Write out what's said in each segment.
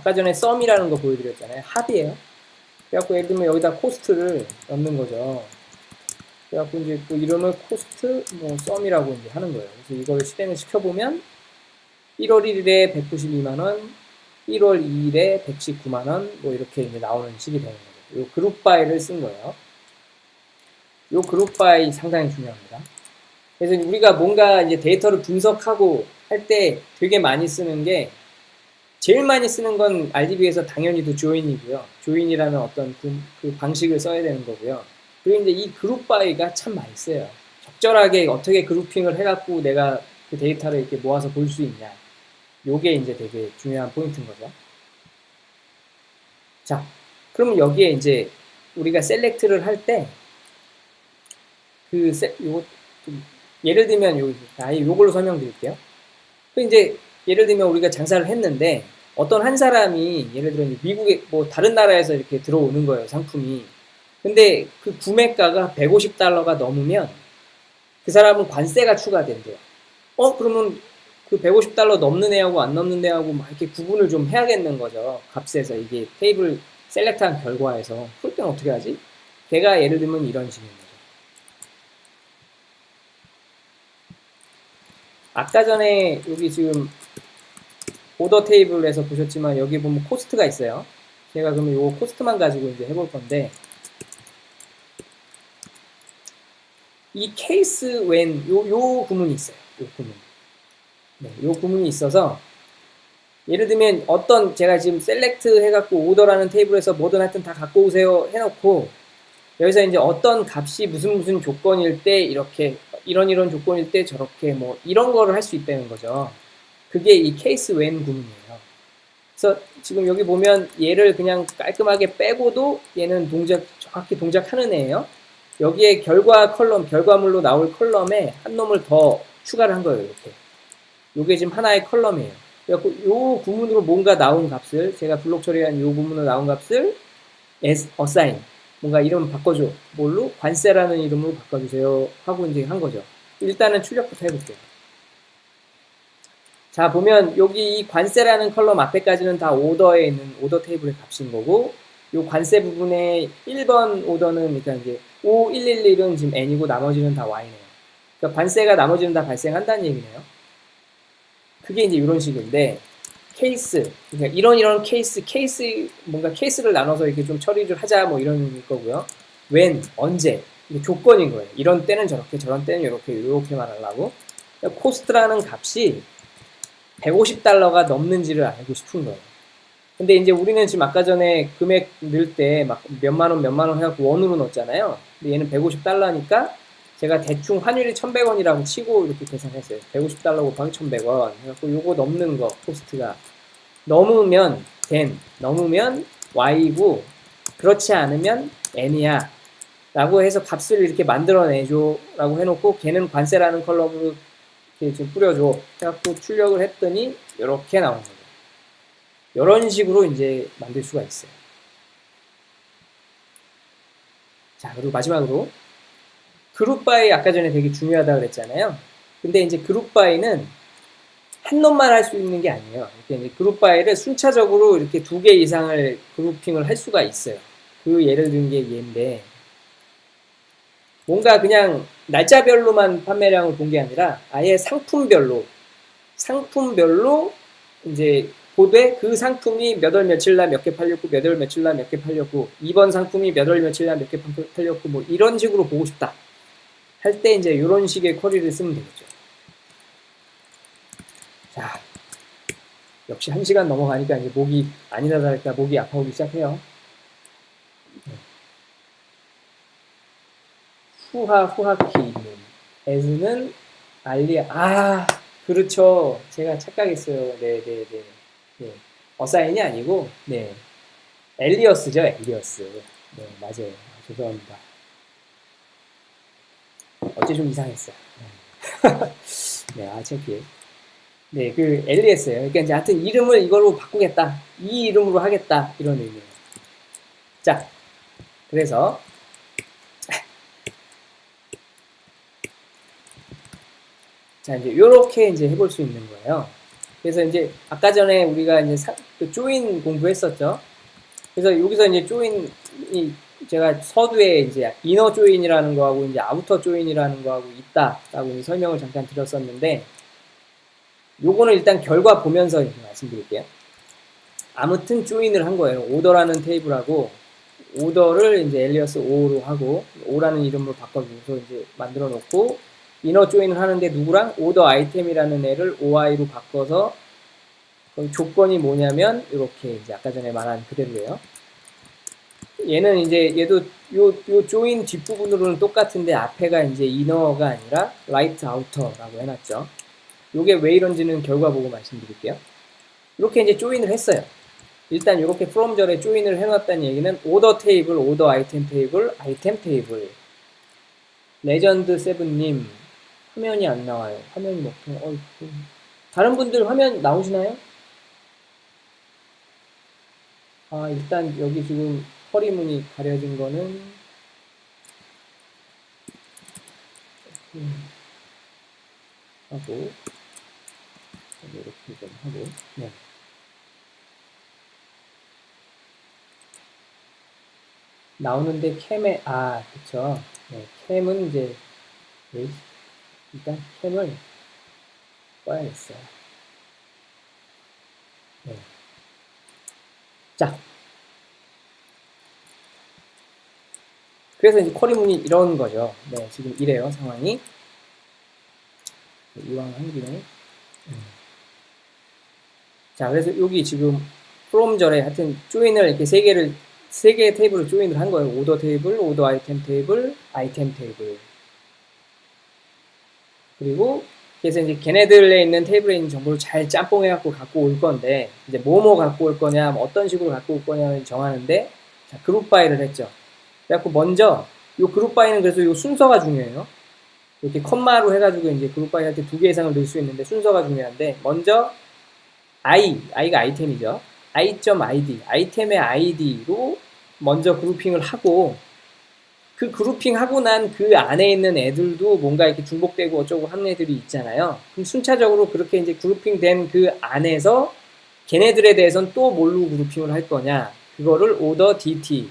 아까 전에 썸이라는 거 보여드렸잖아요. 합이에요. 그래갖고 예를 들면 여기다 코스트를 넣는 거죠. 그래갖고 이제 그 이름을 코스트 뭐 썸이라고 이제 하는 거예요. 그래서 이걸 실행을 시켜보면 1월 1일에 192만원, 1월 2일에 119만원, 뭐 이렇게 이제 나오는 식이 되는 거죠. 요 그룹 바이를 쓴 거예요. 요 그룹 바이 상당히 중요합니다. 그래서 우리가 뭔가 이제 데이터를 분석하고 할 때 되게 많이 쓰는 게, 제일 많이 쓰는 건 RDB에서 당연히 또 조인이고요. 조인이라는 어떤 그 방식을 써야 되는 거고요. 그리고 이제 이 그룹 바이가 참 많이 써요. 적절하게 어떻게 그룹핑을 해갖고 내가 그 데이터를 이렇게 모아서 볼 수 있냐. 요게 이제 되게 중요한 포인트인 거죠. 자, 그러면 여기에 이제 우리가 셀렉트를 할 때, 요거 예를 들면 아예 요걸로 설명드릴게요. 그 이제 예를 들면 우리가 장사를 했는데 어떤 한 사람이 예를 들어 미국에 뭐 다른 나라에서 이렇게 들어오는 거예요, 상품이. 근데 그 구매가가 $150가 넘으면 그 사람은 관세가 추가된대요. 그러면 그 $150 넘는 애하고 안 넘는 애하고 막 이렇게 구분을 좀 해야겠는 거죠. 값에서 이게 테이블 셀렉트한 결과에서. 그럴 때는 어떻게 하지? 걔가 예를 들면 이런 식인 거죠. 아까 전에 여기 지금 오더 테이블에서 보셨지만 여기 보면 코스트가 있어요. 제가 그러면 요 코스트만 가지고 이제 해볼 건데, 이 케이스 웬 요 구문이 있어요. 요 구문. 네, 요 구문이 있어서 예를 들면 어떤 제가 지금 셀렉트 해갖고 오더라는 테이블에서 뭐든 하여튼 다 갖고 오세요 해놓고 여기서 이제 어떤 값이 무슨 조건일 때 이렇게 이런 조건일 때 저렇게 뭐 이런 거를 할 수 있다는 거죠. 그게 이 케이스 웬 구문이에요. 그래서 지금 여기 보면 얘를 그냥 깔끔하게 빼고도 얘는 정확히 동작하는 애예요. 여기에 결과물로 나올 컬럼에 한 놈을 더 추가를 한 거예요. 이렇게. 요게 지금 하나의 컬럼이에요. 그래갖고 요 구문으로 뭔가 나온 값을, 제가 블록 처리한 요 구문으로 나온 값을 assign, 뭔가 이름 바꿔줘. 뭘로? 관세라는 이름으로 바꿔주세요. 하고 이제 한 거죠. 일단은 출력부터 해볼게요. 자, 보면 여기 이 관세라는 컬럼 앞에까지는 다 오더에 있는 오더 테이블의 값인 거고, 요 관세 부분에 1번 오더는, 그러니까 이제 5111은 지금 n이고 나머지는 다 y네요. 그러니까 관세가 나머지는 다 발생한다는 얘기네요. 그게 이제 이런 식인데, 케이스, 그러니까 이런 케이스, 뭔가 케이스를 나눠서 이렇게 좀 처리를 하자, 뭐 이런 의미일 거고요. when, 언제, 이게 조건인 거예요. 이런 때는 저렇게, 저런 때는 이렇게 말하려고. 그러니까 코스트라는 값이 $150가 넘는지를 알고 싶은 거예요. 근데 이제 우리는 지금 아까 전에 금액 넣을 때 막 몇만 원 해갖고 원으로 넣었잖아요. 근데 얘는 $150니까 제가 대충 환율이 1,100원이라고 치고 이렇게 계산했어요. $150 곱하기 1,100원. 그래갖고 요거 넘는 거, 코스트가. 넘으면 넘으면 Y고, 그렇지 않으면 N이야. 라고 해서 값을 이렇게 만들어내줘. 라고 해놓고, 걔는 관세라는 컬럼으로 이렇게 좀 뿌려줘. 해갖고 출력을 했더니, 이렇게 나오는 거죠. 이런 식으로 이제 만들 수가 있어요. 자, 그리고 마지막으로, 그룹 바이 아까 전에 되게 중요하다고 그랬잖아요. 근데 이제 그룹 바이는 한 놈만 할 수 있는 게 아니에요. 이렇게 이제 그룹 바이를 순차적으로 이렇게 2개 이상을 그룹핑을 할 수가 있어요. 그 예를 든 게 얘인데, 뭔가 그냥 날짜별로만 판매량을 본 게 아니라 아예 상품별로 이제 보되 그 상품이 몇 월 며칠 날 몇 개 팔렸고 몇 월 며칠 날 몇 개 팔렸고 이번 상품이 몇 월 며칠 날 몇 개 팔렸고 뭐 이런 식으로 보고 싶다 할 때 이제 이런 식의 쿼리를 쓰면 되겠죠. 자, 역시 1시간 넘어가니까 이제 목이 아니나 다를까 목이 아파오기 시작해요. 후하키 있는 as는 알리아. 그렇죠. 제가 착각했어요. 네. 어사인이 아니고 엘리어스죠. 엘리어스. 네, 맞아요. 죄송합니다. 어째 좀 이상했어요. 네, 창피해. 네, 그 엘리어스예요. 그러니까 이제 하여튼 이름을 이걸로 바꾸겠다. 이 이름으로 하겠다. 이런 의미예요. 자, 그래서 자, 이제 요렇게 이제 해볼 수 있는 거예요. 그래서 이제 아까 전에 우리가 이제 그 조인 공부했었죠. 그래서 여기서 이제 조인이 제가 서두에 이제 이너 조인이라는 거하고 이제 아우터 조인이라는 거하고 있다라고 설명을 잠깐 드렸었는데, 요거는 일단 결과 보면서 말씀드릴게요. 아무튼 조인을 한 거예요. 오더라는 테이블하고 오더를 이제 엘리어스 O로 하고 O라는 이름으로 바꿔주면서 이제 만들어 놓고 이너 조인을 하는데 누구랑 오더 아이템이라는 애를 OI로 바꿔서 조건이 뭐냐면 이렇게 이제 아까 전에 말한 그대로예요. 얘는 이제 얘도 요 조인 뒷부분으로는 똑같은데 앞에가 이제 이너가 아니라 라이트 아우터라고 해놨죠. 요게 왜 이런지는 결과 보고 말씀드릴게요. 이렇게 이제 조인을 했어요. 일단 이렇게 from절에 조인을 해놨다는 얘기는 오더 테이블, 오더 아이템 테이블, 아이템 테이블. 레전드 세븐님 화면이 안 나와요. 화면이 먹혀. 다른 분들 화면 나오시나요? 아, 일단 여기 지금 허리문이 가려진 거는 하고 이렇게 좀 하고, 네. 나오는데 캠에 그쵸. 네, 캠은 이제 일단 캠을 꺼야겠어요. 네. 자, 그래서 이제 쿼리문이 이런 거죠. 네, 지금 이래요, 상황이. 이왕 한 김에. 자, 그래서 여기 지금 from절에 하여튼 조인을 이렇게 세 개의 테이블을 조인을 한 거예요. 오더 테이블, 오더 아이템 테이블, 아이템 테이블. 그리고 그래서 이제 걔네들에 있는 테이블에 있는 정보를 잘 짬뽕해갖고 갖고 올 건데, 이제 뭐뭐 갖고 올 거냐, 뭐 어떤 식으로 갖고 올 거냐를 정하는데, 자, 그룹 바이를 했죠. 그래갖고 먼저, 요 그룹 바이는 그래서 요 순서가 중요해요. 이렇게 컴마로 해가지고 이제 그룹 바이 할 때 2개 이상을 넣을 수 있는데 순서가 중요한데, 먼저, i가 아이템이죠. i.id, 아이템의 id로 먼저 그룹핑을 하고, 그 그룹핑 하고 난 그 안에 있는 애들도 뭔가 이렇게 중복되고 어쩌고 하는 애들이 있잖아요. 그럼 순차적으로 그렇게 이제 그룹핑 된 그 안에서 걔네들에 대해서는 또 뭘로 그룹핑을 할 거냐. 그거를 order dt,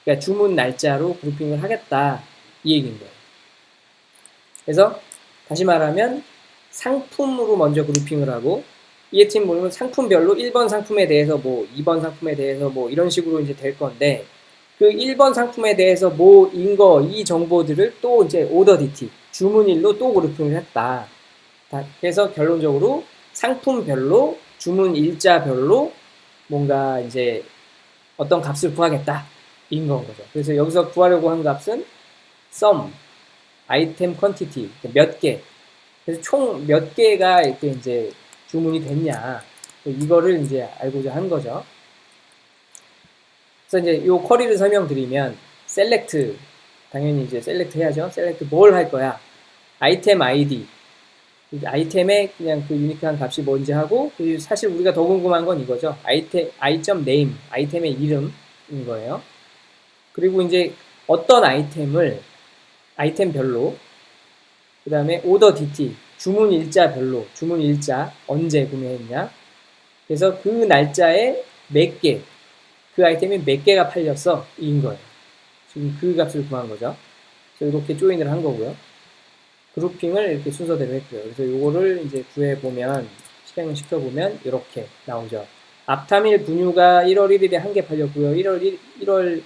그러니까 주문 날짜로 그룹핑을 하겠다. 이 얘기인 거예요. 그래서 다시 말하면 상품으로 먼저 그룹핑을 하고, 이해팀 보면 상품별로 1번 상품에 대해서 뭐 2번 상품에 대해서 뭐 이런 식으로 이제 될 건데, 그 1번 상품에 대해서 뭐인 거, 이 정보들을 또 이제 오더 DT, 주문일로 또 그룹핑을 했다. 그래서 결론적으로 상품별로, 주문 일자별로 뭔가 이제 어떤 값을 구하겠다. 인 건 거죠. 그래서 여기서 구하려고 한 값은 sum, 아이템 퀀티티, 몇 개. 그래서 총 몇 개가 이렇게 이제 주문이 됐냐. 이거를 이제 알고자 한 거죠. 그래서 이제 요 쿼리를 설명드리면 select, 당연히 이제 select 해야죠. select 뭘 할 거야? 아이템 id, 아이템의 그냥 그 유니크한 값이 뭔지 하고, 사실 우리가 더 궁금한 건 이거죠. i.name, 아이템의 이름인 거예요. 그리고 이제 어떤 아이템을 아이템별로, 그 다음에 order dt, 주문 일자별로, 주문 일자 언제 구매했냐. 그래서 그 날짜에 몇 개, 그 아이템이 몇 개가 팔렸어, 인 거예요. 지금 그 값을 구한 거죠. 그래서 이렇게 조인을 한 거고요. 그룹핑을 이렇게 순서대로 했고요. 그래서 요거를 이제 구해보면, 실행을 시켜보면 이렇게 나오죠. 앞타밀 분유가 1월 1일에 한 개 팔렸고요. 1월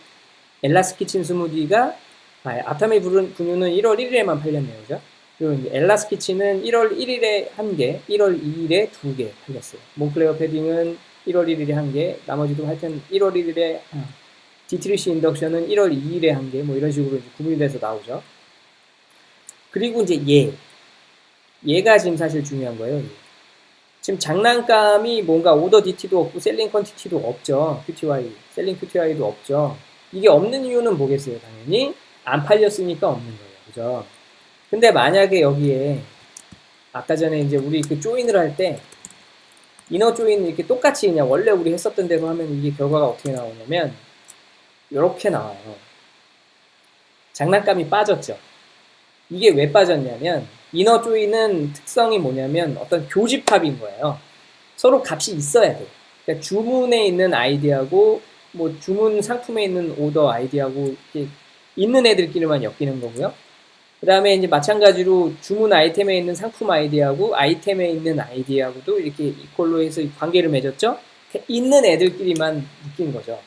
엘라스키친 스무디가, 앞타밀 분유는 1월 1일에만 팔렸네요. 그죠? 그리고 이제 엘라스키친은 1월 1일에 한 개, 1월 2일에 2개 팔렸어요. 몬클레어 패딩은 1월 1일에 한 개, 나머지도 하여튼 1월 1일에, 디트리시 인덕션은 1월 2일에 한 개, 뭐 이런 식으로 이제 구분이 돼서 나오죠. 그리고 이제 얘가 지금 사실 중요한 거예요. 지금 장난감이 뭔가 오더 DT도 없고 셀링 퀀티티도 없죠. QTY, 셀링 QTY도 없죠. 이게 없는 이유는 뭐겠어요? 당연히 안 팔렸으니까 없는 거예요. 그죠? 근데 만약에 여기에 아까 전에 이제 우리 그 조인을 할 때 이너 조인 이렇게 똑같이 그냥 원래 우리 했었던 대로 하면 이게 결과가 어떻게 나오냐면 이렇게 나와요. 장난감이 빠졌죠. 이게 왜 빠졌냐면 이너 조인은 특성이 뭐냐면 어떤 교집합인 거예요. 서로 값이 있어야 돼. 그러니까 주문에 있는 아이디하고 뭐 주문 상품에 있는 오더 아이디하고 이렇게 있는 애들끼리만 엮이는 거고요. 그 다음에 이제 마찬가지로 주문 아이템에 있는 상품 아이디하고 아이템에 있는 아이디하고도 이렇게 이퀄로 해서 관계를 맺었죠. 있는 애들끼리만 묶인 거죠.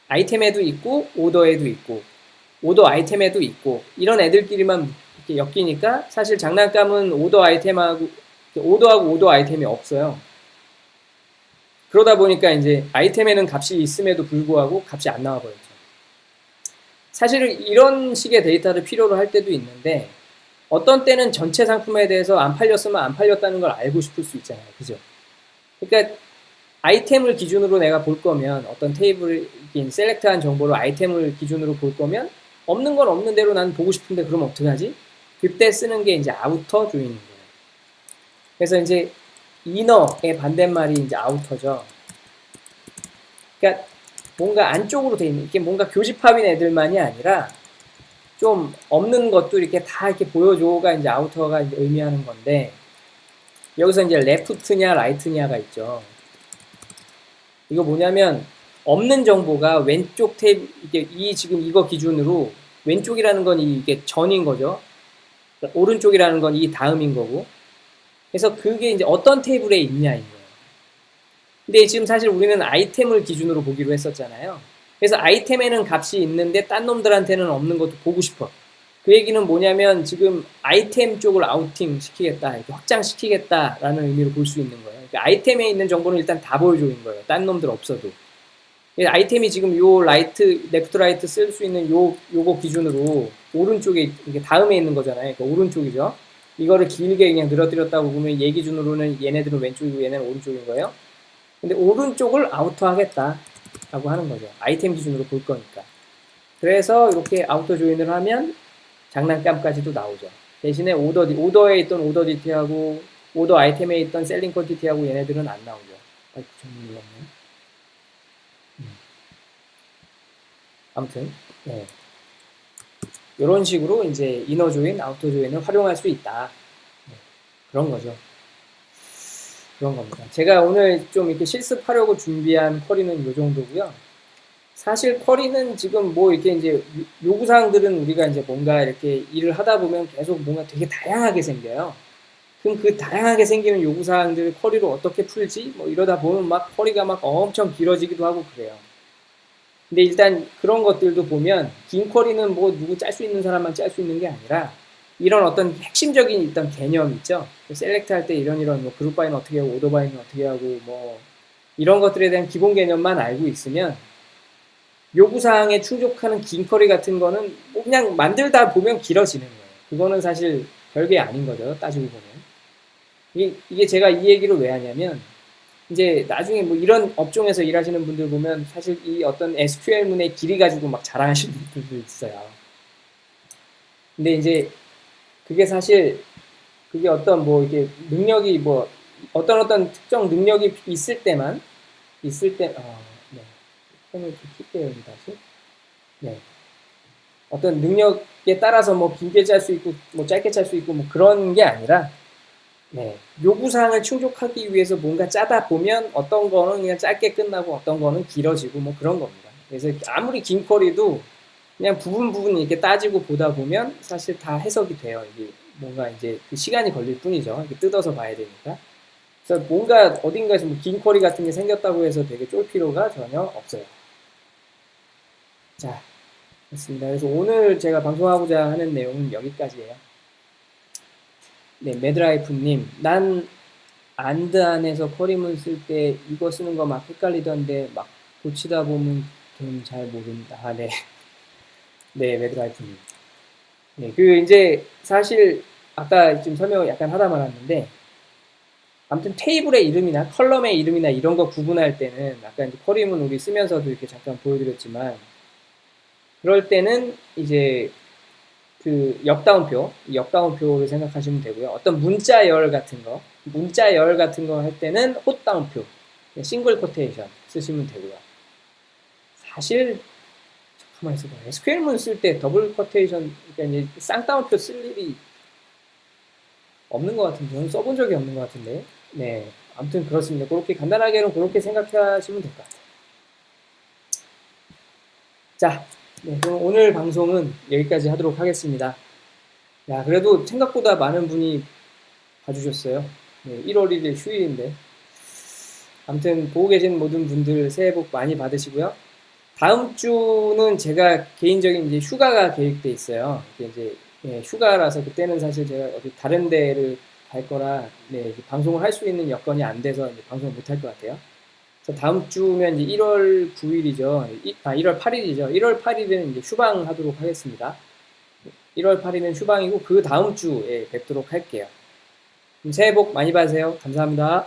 아이템에도 있고 오더에도 있고 오더 아이템에도 있고 이런 애들끼리만 이렇게 엮이니까 사실 장난감은 오더하고 오더 아이템이 없어요. 그러다 보니까 이제 아이템에는 값이 있음에도 불구하고 값이 안 나와 버렸죠. 사실은 이런 식의 데이터를 필요로 할 때도 있는데 어떤 때는 전체 상품에 대해서 안 팔렸으면 안 팔렸다는 걸 알고 싶을 수 있잖아요. 그죠? 그러니까 아이템을 기준으로 내가 볼 거면 어떤 테이블을 셀렉트한 정보로 아이템을 기준으로 볼 거면 없는 건 없는 대로 난 보고 싶은데 그럼 어떡하지? 그때 쓰는 게 이제 아우터 조인인 거예요. 그래서 이제 이너의 반대말이 이제 아우터죠. 그러니까 뭔가 안쪽으로 돼 있는, 이게 뭔가 교집합인 애들만이 아니라 좀 없는 것도 이렇게 다 이렇게 보여줘가 이제 아우터가 이제 의미하는 건데, 여기서 이제 레프트냐 라이트냐가 있죠. 이거 뭐냐면 없는 정보가 왼쪽 테이블, 이게 지금 이거 기준으로 왼쪽이라는 건 이게 전인 거죠. 오른쪽이라는 건 이 다음인 거고. 그래서 그게 이제 어떤 테이블에 있냐인 거예요. 근데 지금 사실 우리는 아이템을 기준으로 보기로 했었잖아요. 그래서 아이템에는 값이 있는데 딴 놈들한테는 없는 것도 보고 싶어. 그 얘기는 뭐냐면 지금 아이템 쪽을 아우팅 시키겠다, 이렇게 확장시키겠다라는 의미로 볼 수 있는 거예요. 그러니까 아이템에 있는 정보는 일단 다 보여줘인 거예요. 딴 놈들 없어도. 아이템이 지금 요 레프트 라이트 쓸 수 있는 요거 기준으로 오른쪽에 이게 다음에 있는 거잖아요. 그러니까 오른쪽이죠. 이거를 길게 그냥 늘어뜨렸다고 보면 얘 기준으로는 얘네들은 왼쪽이고 얘네는 오른쪽인 거예요. 근데 오른쪽을 아우터 하겠다 라고 하는 거죠. 아이템 기준으로 볼 거니까. 그래서 이렇게 아우터 조인을 하면 장난감까지도 나오죠. 대신에 오더에 있던 오더 디티하고 오더 아이템에 있던 셀링 퀄티티하고 얘네들은 안 나오죠. 아이고, 좀 눌렀네. 아무튼, 네. 이런 식으로 이제 이너 조인, 아우터 조인을 활용할 수 있다. 네. 그런 거죠. 그런 겁니다. 제가 오늘 좀 이렇게 실습하려고 준비한 쿼리는 이 정도고요. 사실 쿼리는 지금 뭐 이렇게 이제 요구사항들은 우리가 이제 뭔가 이렇게 일을 하다 보면 계속 뭔가 되게 다양하게 생겨요. 그럼 그 다양하게 생기는 요구사항들을 쿼리로 어떻게 풀지? 뭐 이러다 보면 막 쿼리가 막 엄청 길어지기도 하고 그래요. 근데 일단 그런 것들도 보면 긴 쿼리는 뭐 누구 짤 수 있는 사람만 짤 수 있는 게 아니라 이런 어떤 핵심적인 일단 개념 있죠. 셀렉트 할 때 이런 뭐 그룹 바이는 어떻게 하고 오더 바이는 어떻게 하고 뭐 이런 것들에 대한 기본 개념만 알고 있으면 요구사항에 충족하는 긴 쿼리 같은 거는 뭐 그냥 만들다 보면 길어지는 거예요. 그거는 사실 별게 아닌 거죠. 따지고 보면. 이게 제가 이 얘기를 왜 하냐면 이제 나중에 뭐 이런 업종에서 일하시는 분들 보면 사실 이 어떤 SQL문의 길이 가지고 막 자랑하시는 분들도 있어요. 근데 이제 그게 사실 그게 어떤 뭐 이게 능력이 뭐 어떤 특정 능력이 있을 때 네. 펜을 좀 킬게요, 다시. 네. 어떤 능력에 따라서 뭐 길게 짤 수 있고 뭐 짧게 짤 수 있고 뭐 그런 게 아니라 네. 요구사항을 충족하기 위해서 뭔가 짜다 보면 어떤 거는 그냥 짧게 끝나고 어떤 거는 길어지고 뭐 그런 겁니다. 그래서 아무리 긴 쿼리도 그냥 부분 이렇게 따지고 보다 보면 사실 다 해석이 돼요. 이게 뭔가 이제 그 시간이 걸릴 뿐이죠. 이렇게 뜯어서 봐야 되니까. 그래서 뭔가 어딘가에서 뭐 긴 쿼리 같은 게 생겼다고 해서 되게 쫄 필요가 전혀 없어요. 자, 됐습니다. 그래서 오늘 제가 방송하고자 하는 내용은 여기까지예요. 네, 매드라이프님, 난 안드 안에서 쿼리문 쓸 때 이거 쓰는 거 막 헷갈리던데 막 고치다 보면 좀 잘 모른다. 아, 네. 네, 매드라이프님. 네, 그 이제 사실 아까 지금 설명을 약간 하다 말았는데 아무튼 테이블의 이름이나 컬럼의 이름이나 이런 거 구분할 때는 아까 이제 쿼리문 우리 쓰면서도 이렇게 잠깐 보여드렸지만 그럴 때는 이제 그 역다운표를 생각하시면 되고요. 어떤 문자열 같은 거 할 때는 홑다운표, 싱글 코테이션 쓰시면 되고요. 사실 가만히 있어봐. SQL문 쓸 때 더블 코테이션, 그러니까 이제 쌍따옴표 쓸 일이 없는 것 같은데, 저는 써본 적이 없는 것 같은데, 네. 아무튼 그렇습니다. 그렇게 간단하게는 그렇게 생각하시면 될 것 같아요. 자, 네, 그럼 오늘 방송은 여기까지 하도록 하겠습니다. 야, 그래도 생각보다 많은 분이 봐주셨어요. 네, 1월 1일 휴일인데. 아무튼 보고 계신 모든 분들 새해 복 많이 받으시고요. 다음 주는 제가 개인적인 이제 휴가가 계획돼 있어요. 이게 이제 휴가라서 그때는 사실 제가 어디 다른 데를 갈 거라 방송을 할 수 있는 여건이 안 돼서 방송을 못 할 것 같아요. 그래서 다음 주면 이제 1월 9일이죠. 1월 8일이죠. 1월 8일은 이제 휴방하도록 하겠습니다. 1월 8일은 휴방이고 그 다음 주에 뵙도록 할게요. 새해 복 많이 받으세요. 감사합니다.